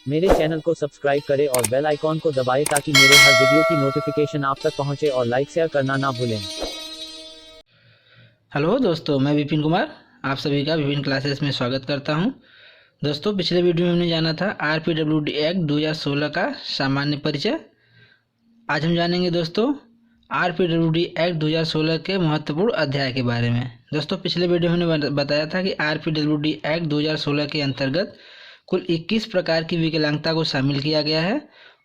मेरे चैनल को सब्सक्राइब करें और बेल आइकॉन को दबाएं ताकि मेरे हर वीडियो की नोटिफिकेशन आप तक पहुंचे और लाइक शेयर करना ना भूलें। हेलो दोस्तों, मैं विपिन कुमार आप सभी का विभिन्न क्लासेस में स्वागत करता हूं। दोस्तों, पिछले वीडियो में हमने जाना था आरपीडब्ल्यूडी एक्ट 2016 का सामान्य परिचय। आज हम जानेंगे दोस्तों आरपीडब्ल्यूडी एक्ट 2016 के महत्वपूर्ण अध्याय के बारे में। दोस्तों, पिछले वीडियो में हमने बताया था कि आरपीडब्ल्यूडी एक्ट 2016 के अंतर्गत कुल 21 प्रकार की विकलांगता को शामिल किया गया है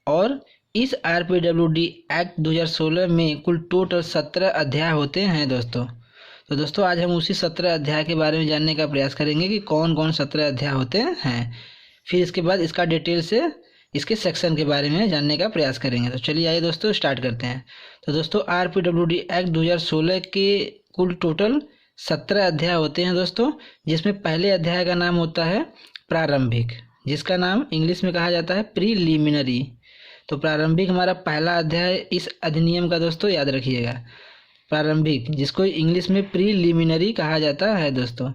और इस आरपीडब्ल्यूडी एक्ट 2016 में कुल टोटल 17 अध्याय होते हैं दोस्तों। तो दोस्तों, आज हम उसी 17 अध्याय के बारे में जानने का प्रयास करेंगे कि कौन कौन 17 अध्याय होते हैं। फिर इसके बाद इसका डिटेल से इसके सेक्शन के बारे में जानने का प्रयास करेंगे। तो चलिए आइए दोस्तों स्टार्ट करते हैं। तो दोस्तों, आरपीडब्ल्यूडी एक्ट 2016 के कुल टोटल 17 अध्याय होते हैं दोस्तों, जिसमें पहले अध्याय का नाम होता है प्रारंभिक, जिसका नाम इंग्लिश में कहा जाता है प्रीलिमिनरी। तो प्रारंभिक हमारा पहला अध्याय इस अधिनियम का दोस्तों, याद रखिएगा, प्रारंभिक, जिसको इंग्लिश में प्रीलिमिनरी कहा जाता है दोस्तों।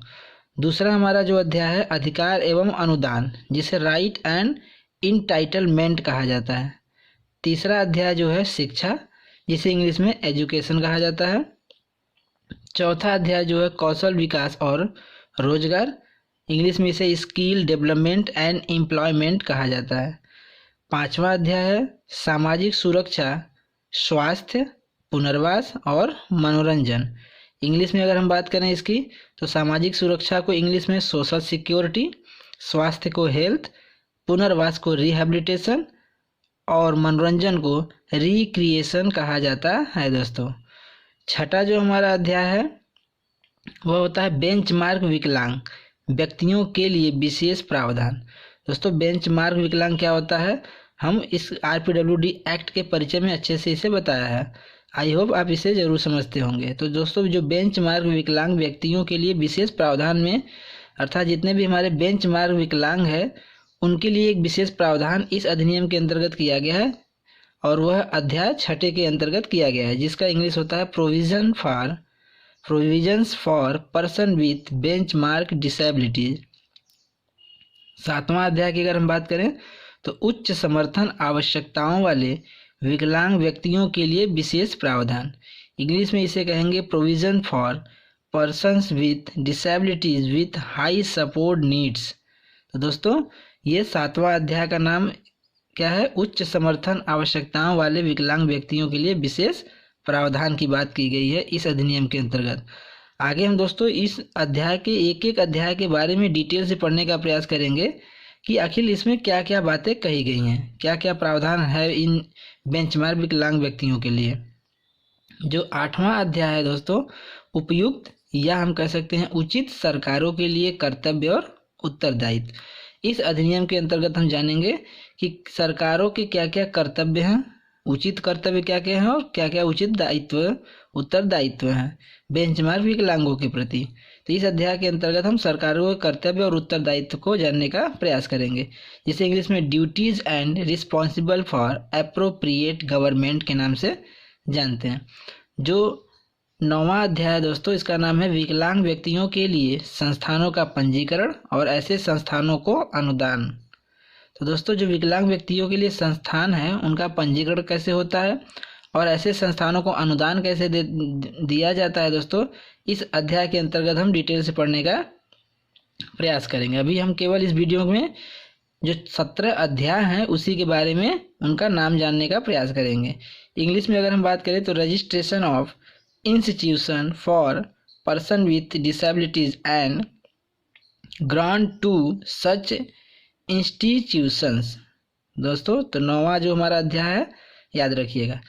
दूसरा हमारा जो अध्याय है अधिकार एवं अनुदान, जिसे राइट एंड इंटाइटलमेंट कहा जाता है। तीसरा अध्याय जो है शिक्षा, जिसे इंग्लिश में एजुकेशन कहा जाता है। चौथा अध्याय जो है कौशल विकास और रोजगार, इंग्लिश में इसे स्किल डेवलपमेंट एंड एम्प्लॉयमेंट कहा जाता है। पांचवा अध्याय है सामाजिक सुरक्षा, स्वास्थ्य, पुनर्वास और मनोरंजन। इंग्लिश में अगर हम बात करें इसकी, तो सामाजिक सुरक्षा को इंग्लिश में सोशल सिक्योरिटी, स्वास्थ्य को हेल्थ, पुनर्वास को रिहैबिलिटेशन और मनोरंजन को रिक्रिएशन कहा जाता है दोस्तों। छठा जो हमारा अध्याय है वह होता है बेंचमार्क विकलांग व्यक्तियों के लिए विशेष प्रावधान। दोस्तों, बेंचमार्क विकलांग क्या होता है, हम इस आरपीडब्ल्यूडी एक्ट के परिचय में अच्छे से इसे बताया है। आई होप आप इसे जरूर समझते होंगे। तो दोस्तों, जो बेंचमार्क विकलांग व्यक्तियों के लिए विशेष प्रावधान में, अर्थात जितने भी हमारे बेंचमार्क विकलांग है उनके लिए एक विशेष प्रावधान इस अधिनियम के अंतर्गत किया गया है और वह अध्याय छठे के अंतर्गत किया गया है, जिसका इंग्लिश होता है provisions for person with benchmark disabilities. सातवां अध्याय की अगर हम बात करें तो उच्च समर्थन आवश्यकताओं वाले विकलांग व्यक्तियों के लिए विशेष प्रावधान, इंग्लिश में इसे कहेंगे provision for persons with disabilities with high support needs. तो दोस्तों, ये सातवां अध्याय का नाम क्या है, उच्च समर्थन आवश्यकताओं वाले विकलांग व्यक्तियों के लिए विशेष प्रावधान की बात की गई है इस अधिनियम के अंतर्गत। आगे हम दोस्तों इस अध्याय के एक एक अध्याय के बारे में डिटेल से पढ़ने का प्रयास करेंगे कि आखिर इसमें क्या क्या बातें कही गई हैं, क्या क्या प्रावधान है इन बेंचमार्क विकलांग व्यक्तियों के लिए। जो आठवां अध्याय है दोस्तों, उपयुक्त या हम कह सकते हैं उचित सरकारों के लिए कर्तव्य और उत्तरदायित्व। इस अधिनियम के अंतर्गत हम जानेंगे कि सरकारों के क्या क्या कर्तव्य हैं, उचित कर्तव्य क्या क्या हैं और क्या क्या उचित दायित्व उत्तरदायित्व हैं बेंचमार्क विकलांगों के प्रति। तो इस अध्याय के अंतर्गत हम सरकारों के कर्तव्य और उत्तरदायित्व को जानने का प्रयास करेंगे, जिसे इंग्लिश में duties and responsible for appropriate government के नाम से जानते हैं। जो 9वां अध्याय है दोस्तों, इसका नाम है विकलांग व्यक्तियों के लिए संस्थानों का पंजीकरण और ऐसे संस्थानों को अनुदान। तो दोस्तों, जो विकलांग व्यक्तियों के लिए संस्थान है उनका पंजीकरण कैसे होता है और ऐसे संस्थानों को अनुदान कैसे दिया जाता है दोस्तों, इस अध्याय के अंतर्गत हम डिटेल से पढ़ने का प्रयास करेंगे। अभी हम केवल इस वीडियो में जो 17 अध्याय हैं उसी के बारे में उनका नाम जानने का प्रयास करेंगे। इंग्लिश में अगर हम बात करें तो registration of institution for person with disabilities and grant to such institutions. दोस्तों, तो 9वां जो हमारा अध्याय है याद रखिएगा।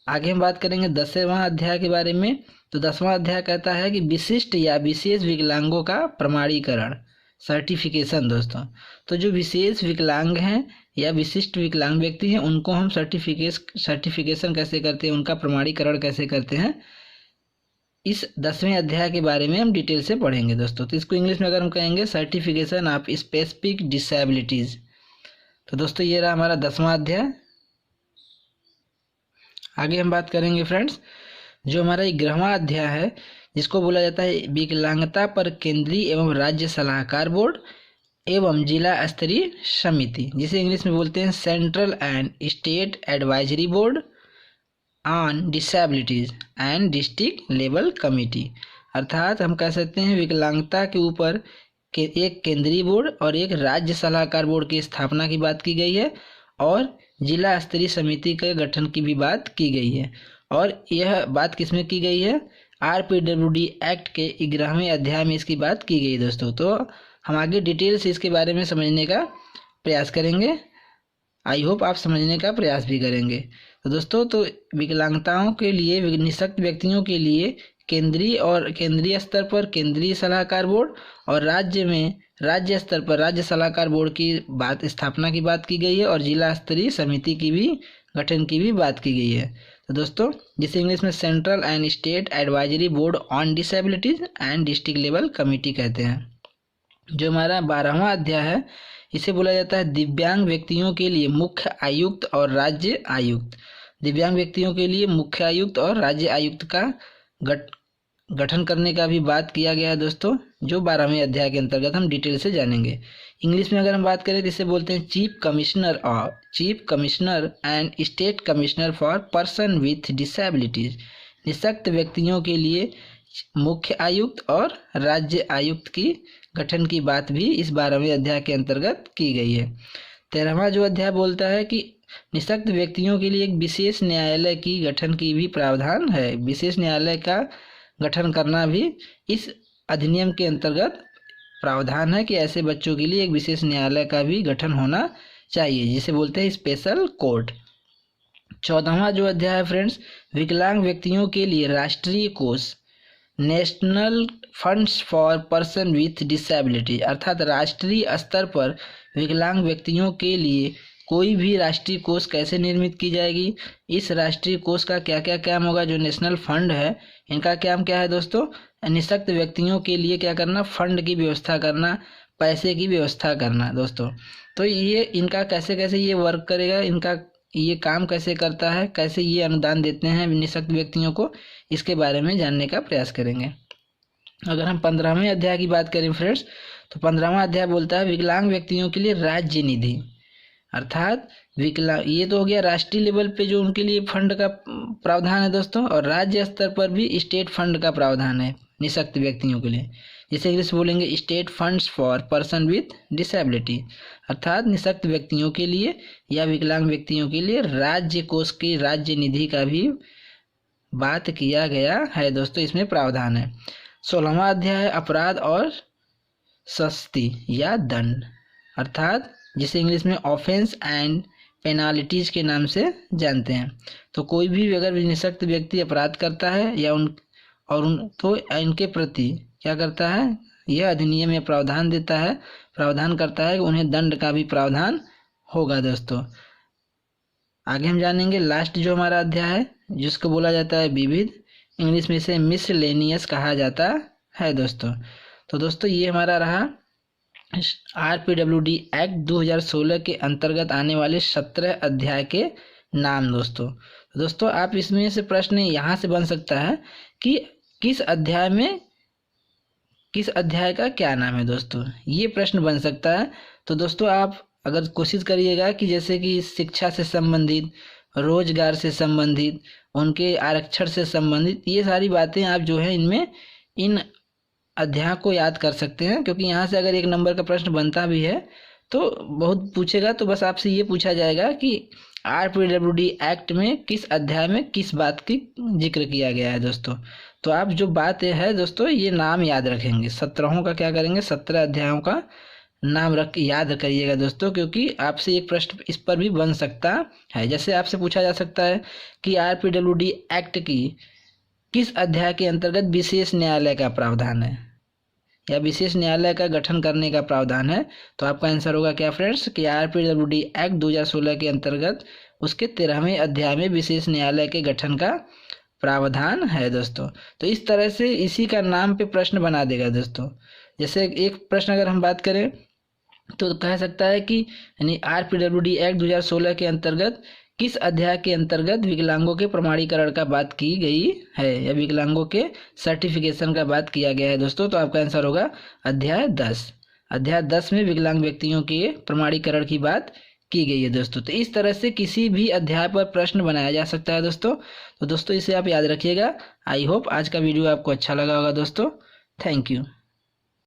आगे हम बात करेंगे 10वां अध्याय के बारे में। तो 10वां अध्याय कहता है कि विशिष्ट या विशेष विकलांगों का प्रमाणीकरण, सर्टिफिकेशन। दोस्तों, तो जो विशेष विकलांग हैं या विशिष्ट विकलांग व्यक्ति हैं उनको हम सर्टिफिकेशन कैसे करते हैं, उनका प्रमाणीकरण कैसे करते हैं, इस 10वें अध्याय के बारे में हम डिटेल से पढ़ेंगे दोस्तों। तो इसको इंग्लिश में अगर हम कहेंगे सर्टिफिकेशन ऑफ स्पेसिफिक डिसेबिलिटीज। तो दोस्तों, ये रहा हमारा 10वां अध्याय। आगे हम बात करेंगे फ्रेंड्स, जो हमारा 11वां अध्याय है जिसको बोला जाता है विकलांगता पर केंद्रीय एवं राज्य सलाहकार बोर्ड, एवं जिला स्तरीय समिति, जिसे इंग्लिश में बोलते हैं central and state advisory board on disabilities and district level committee. अर्थात हम कह सकते हैं विकलांगता के ऊपर एक केंद्रीय बोर्ड और एक राज्य सलाहकार बोर्ड की स्थापना की बात की गई है और जिला स्तरीय समिति के गठन की भी बात की गई है। और यह बात किसमें की गई है? RPWD एक्ट के 11वें अध्याय में इसकी बात की गई दोस्तों। तो हम आगे डिटेल से इसके बारे में समझने का प्रयास करेंगे। आई होप आप समझने का प्रयास भी करेंगे। तो दोस्तों, तो विकलांगताओं के लिए, निःशक्त व्यक्तियों के लिए केंद्रीय स्तर पर केंद्रीय सलाहकार बोर्ड और राज्य में राज्य स्तर पर राज्य सलाहकार बोर्ड की स्थापना की बात की गई है और जिला स्तरीय समिति की भी गठन की भी बात की गई है। तो दोस्तों, जिसे इंग्लिश में central and state advisory board on disabilities and district level committee कहते हैं। जो हमारा 12वां अध्याय है, इसे बोला जाता है दिव्यांग व्यक्तियों के लिए मुख्य आयुक्त और राज्य आयुक्त। दिव्यांग व्यक्तियों के लिए मुख्य आयुक्त और राज्य आयुक्त का गठन करने का भी बात किया गया है दोस्तों, जो 12वें अध्याय के अंतर्गत हम डिटेल से जानेंगे। इंग्लिश में अगर हम बात करें तो इसे बोलते हैं chief commissioner and state commissioner for person with disabilities. निःशक्त व्यक्तियों के लिए मुख्य आयुक्त और राज्य आयुक्त की गठन की बात भी इस 12वें अध्याय के अंतर्गत की गई है। 13वां जो अध्याय बोलता है कि निःशक्त व्यक्तियों के लिए एक विशेष न्यायालय की गठन की भी प्रावधान है। विशेष न्यायालय का गठन करना भी इस अधिनियम के अंतर्गत प्रावधान है कि ऐसे बच्चों के लिए एक विशेष न्यायालय का भी गठन होना चाहिए, जिसे बोलते हैं स्पेशल कोर्ट। 14वां जो अध्याय है फ्रेंड्स, विकलांग व्यक्तियों के लिए राष्ट्रीय कोष, national funds for person with disability. अर्थात राष्ट्रीय स्तर पर विकलांग व्यक्तियों के लिए कोई भी राष्ट्रीय कोष कैसे निर्मित की जाएगी, इस राष्ट्रीय कोष का क्या क्या काम होगा। जो नेशनल फंड है, इनका काम क्या है दोस्तों? निःशक्त व्यक्तियों के लिए क्या करना? फंड की व्यवस्था करना, पैसे की व्यवस्था करना दोस्तों। तो ये इनका कैसे कैसे ये वर्क करेगा, इनका ये काम कैसे करता है, कैसे ये अनुदान देते हैं निःशक्त व्यक्तियों को, इसके बारे में जानने का प्रयास करेंगे। अगर हम 15वें अध्याय की बात करें फ्रेंड्स, तो 15वां अध्याय बोलता है विकलांग व्यक्तियों के लिए राज्य निधि। अर्थात ये तो हो गया राष्ट्रीय लेवल पे जो उनके लिए फंड का प्रावधान है दोस्तों, और राज्य स्तर पर भी स्टेट फंड का प्रावधान है निःशक्त व्यक्तियों के लिए, जिसे इंग्लिश बोलेंगे state funds for person with disability. अर्थात निःशक्त व्यक्तियों के लिए या विकलांग व्यक्तियों के लिए राज्य कोष की राज्य निधि का भी बात किया गया है दोस्तों, इसमें प्रावधान है। 16वां अध्याय है अपराध और सस्ती या दंड। अर्थात जिसे इंग्लिश में ऑफेंस एंड पेनाल्टीज के नाम से जानते हैं। तो कोई भी अगर निःशक्त व्यक्ति अपराध करता है या तो इनके प्रति क्या करता है, यह अधिनियम में प्रावधान करता है कि उन्हें दंड का भी प्रावधान होगा दोस्तों। आगे हम जानेंगे लास्ट जो हमारा अध्याय है, जिसको बोला जाता है विविध, इंग्लिश में इसे मिसलेनियस कहा जाता है दोस्तों। तो दोस्तों, ये हमारा रहा RPWD एक्ट 2016 के अंतर्गत आने वाले 17 अध्याय के नाम दोस्तों। आप इसमें से प्रश्न यहाँ से बन सकता है कि किस अध्याय का क्या नाम है दोस्तों, ये प्रश्न बन सकता है। तो दोस्तों, आप अगर कोशिश करिएगा कि जैसे कि शिक्षा से संबंधित, रोजगार से संबंधित, उनके आरक्षण से संबंधित, ये सारी बातें आप जो है इनमें इन अध्याय को याद कर सकते हैं, क्योंकि यहाँ से अगर 1 नंबर का प्रश्न बनता भी है तो बहुत पूछेगा, तो बस आपसे ये पूछा जाएगा कि RPWD एक्ट में किस अध्याय में किस बात की जिक्र किया गया है दोस्तों। तो आप जो बात है दोस्तों, ये नाम याद रखेंगे। 17 का क्या करेंगे, 17 अध्यायों का नाम याद करिएगा दोस्तों, क्योंकि आपसे एक प्रश्न इस पर भी बन सकता है। जैसे आपसे पूछा जा सकता है कि RPWD एक्ट की किस अध्याय के अंतर्गत विशेष न्यायालय का प्रावधान है या विशेष न्यायालय का गठन करने का प्रावधान है, तो आपका आंसर होगा क्या फ्रेंड्स कि RPWD एक्ट 2016 के अंतर्गत उसके 13वें अध्याय में विशेष न्यायालय के गठन का प्रावधान है दोस्तों। तो इस तरह से इसी का नाम पे प्रश्न बना देगा दोस्तों। जैसे एक प्रश्न अगर हम बात करें तो कह सकता है कि यानी RPWD एक्ट 2016 के अंतर्गत किस अध्याय के अंतर्गत विकलांगों के प्रमाणीकरण का बात की गई है या विकलांगों के सर्टिफिकेशन का बात किया गया है दोस्तों। तो आपका आंसर होगा अध्याय 10। अध्याय 10 में विकलांग व्यक्तियों के प्रमाणीकरण की बात की गई है दोस्तों। तो इस तरह से किसी भी अध्याय पर प्रश्न बनाया जा सकता है दोस्तों। तो दोस्तों इसे आप याद रखिएगा। आई होप आज का वीडियो आपको अच्छा लगा होगा दोस्तों। Thank you.